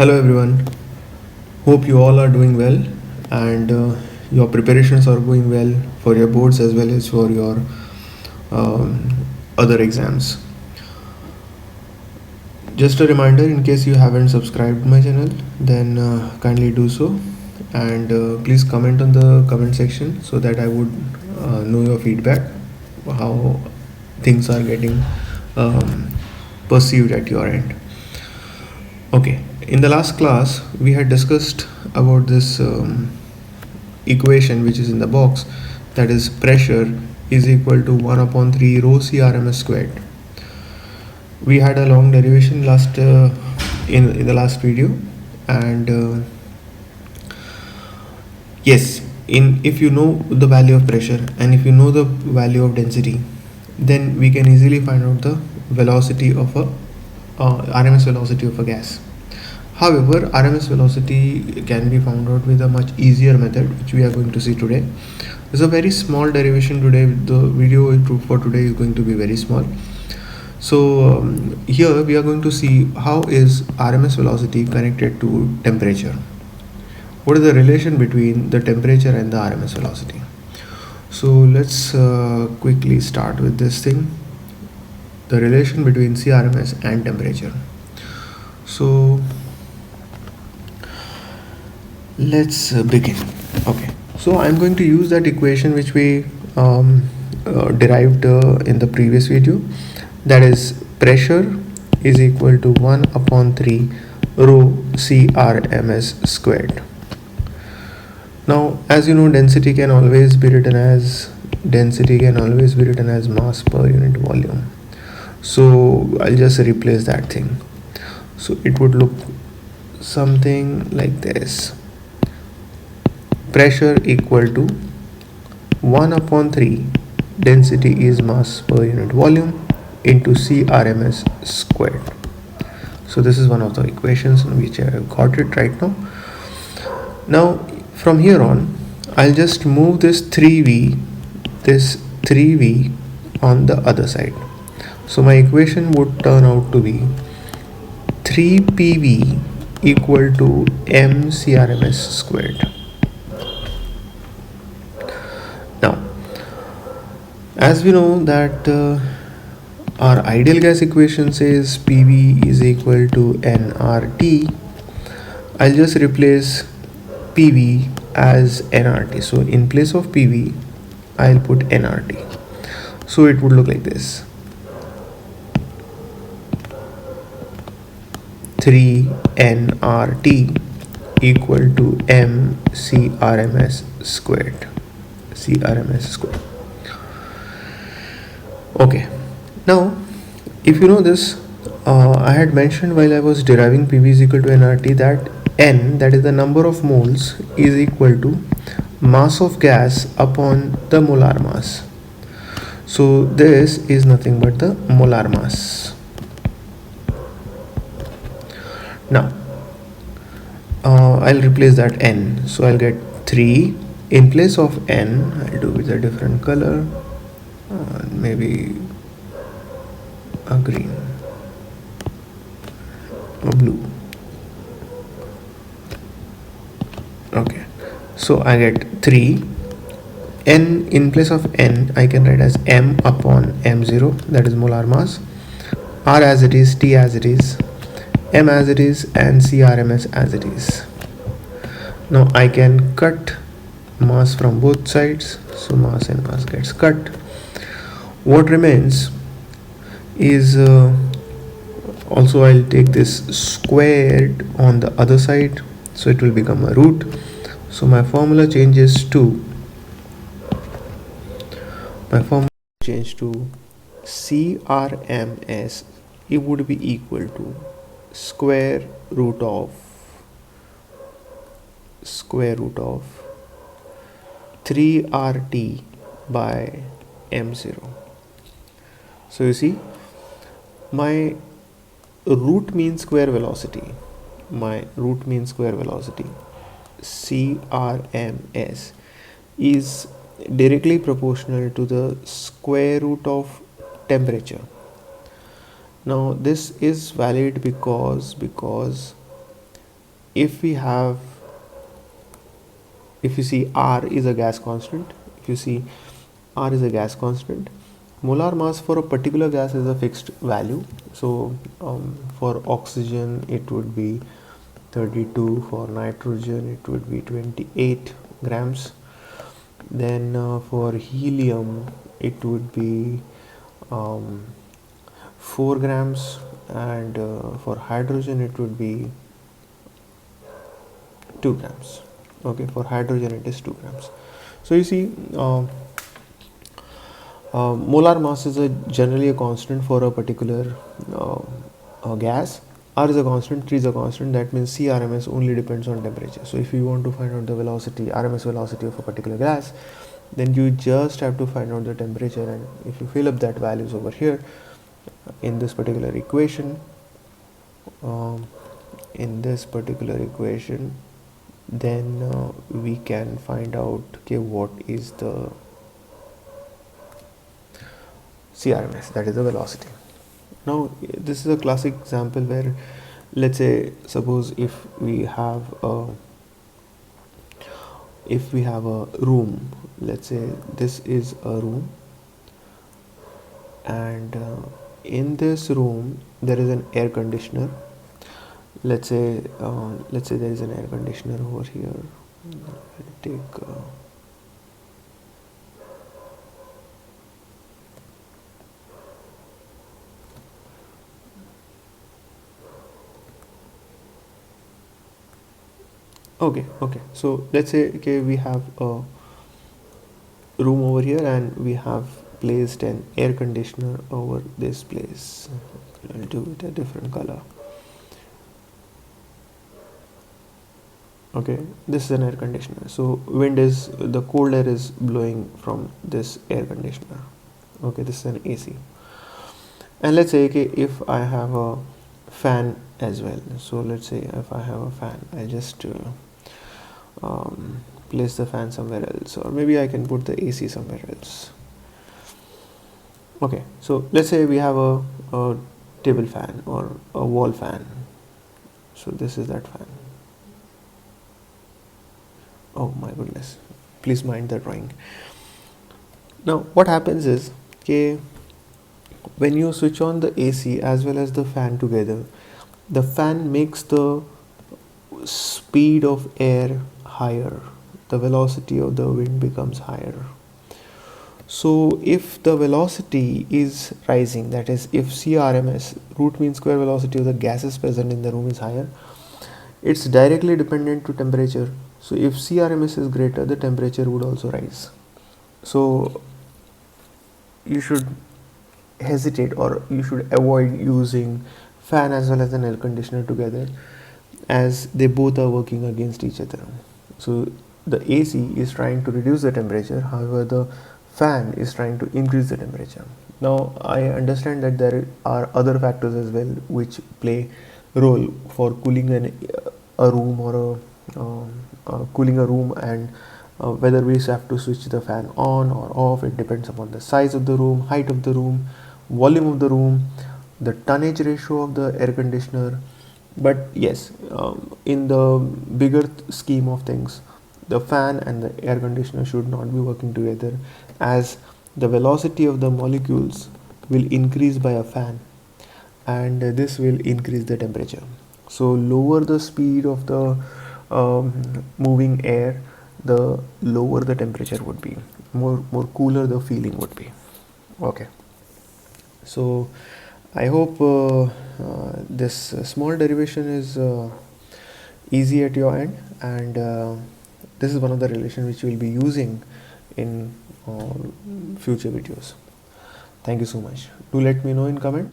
Hello everyone. Hope you all are doing well and your preparations are going well for your boards as well as for your um, other exams. Just a reminder, in case you haven't subscribed my channel, then kindly do so, and please comment on the comment section so that I would know your feedback, how things are getting um, perceived at your end. Okay, in the last class, we had discussed about this equation which is in the box, that is pressure is equal to 1 upon 3 rho CRMS squared. We had a long derivation in the last video, and yes, in if you know the value of pressure and if you know the value of density, then we can easily find out the velocity of a RMS velocity of a gas. However, RMS velocity can be found out with a much easier method, which we are going to see today. There's a very small derivation today. The video for today is going to be very small. So here we are going to see how is RMS velocity connected to temperature. What is the relation between the temperature and the RMS velocity? So let's quickly start with this thing. The relation between CRMS and temperature. So let's begin. Okay, so I'm going to use that equation which we derived in the previous video, that is pressure is equal to 1 upon 3 rho CRMS squared. Now as you know, density can always be written as mass per unit volume, so I'll just replace that thing. So it would look something like this: pressure equal to 1 upon 3 density is mass per unit volume into CRMS squared. So this is one of the equations which I got it right now. Now from here on, I'll just move this 3V on the other side. So my equation would turn out to be 3PV equal to mCRMS squared. Now, as we know that our ideal gas equation says PV is equal to nRT, I'll just replace PV as nRT. So in place of PV, I'll put nRT. So it would look like this: 3 nRT equal to mCRMS squared. Okay, now if you know this, I had mentioned while I was deriving PV is equal to nRT that N, that is the number of moles, is equal to mass of gas upon the molar mass. So this is nothing but the molar mass. Now I'll replace that N, so I'll get 3 in place of N. I'll do with a different color, maybe a green or blue. Okay, so I get 3. N in place of N I can write as M upon M0, that is molar mass, R as it is, T as it is, M as it is, and CRMS as it is. Now I can cut mass from both sides, so mass and mass gets cut. What remains is also I'll take this squared on the other side, so it will become a root. So my formula changes to CRMS. It would be equal to square root of 3RT by M0. So you see, my root mean square velocity, CRMS, is directly proportional to the square root of temperature. Now this is valid because if we have, if you see R is a gas constant, if you see R is a gas constant, molar mass for a particular gas is a fixed value. So for oxygen it would be 32, for nitrogen it would be 28 grams, then for helium it would be um, 4 grams, and for hydrogen it would be 2 grams. Okay, for hydrogen it is 2 grams. So you see, molar mass is generally a constant for a particular gas. R is a constant, T is a constant. That means CRMS only depends on temperature. So if you want to find out the velocity, RMS velocity of a particular gas, then you just have to find out the temperature, and if you fill up that values over here in this particular equation, um, then we can find out, okay, what is the CRMS, that is the velocity. Now this is a classic example where, let's say, suppose if we have a room, let's say this is a room, and in this room there is an air conditioner. Let's say there is an air conditioner over here. I'll take okay, so let's say, okay, we have a room over here and we have placed an air conditioner over this place. I'll do it a different color. Okay, this is an air conditioner, so the cold air is blowing from this air conditioner. Okay, this is an AC. And let's say, okay, if I have a fan as well, so let's say if I have a fan, I just place the fan somewhere else, or maybe I can put the AC somewhere else. Okay, so let's say we have a table fan or a wall fan. So this is that fan. Oh my goodness, please mind the drawing. Now what happens is, okay, when you switch on the AC as well as the fan together, the fan makes the speed of air higher, the velocity of the wind becomes higher. So if the velocity is rising, that is, if CRMS, root mean square velocity of the gases present in the room, is higher, it's directly dependent to temperature. So if CRMS is greater, the temperature would also rise. So you should hesitate, or you should avoid using fan as well as an air conditioner together, as they both are working against each other. So the AC is trying to reduce the temperature, however the fan is trying to increase the temperature. Now I understand that there are other factors as well which play role for cooling a room, or cooling a room, and whether we have to switch the fan on or off. It depends upon the size of the room, height of the room, volume of the room, the tonnage ratio of the air conditioner. But yes, in the bigger scheme of things, the fan and the air conditioner should not be working together, as the velocity of the molecules will increase by a fan, and this will increase the temperature. So lower the speed of the moving air, the lower the temperature would be, more cooler the feeling would be. Okay, so I hope this small derivation is easy at your end, and this is one of the relation which we will be using in future videos. Thank you so much. Do let me know in comment.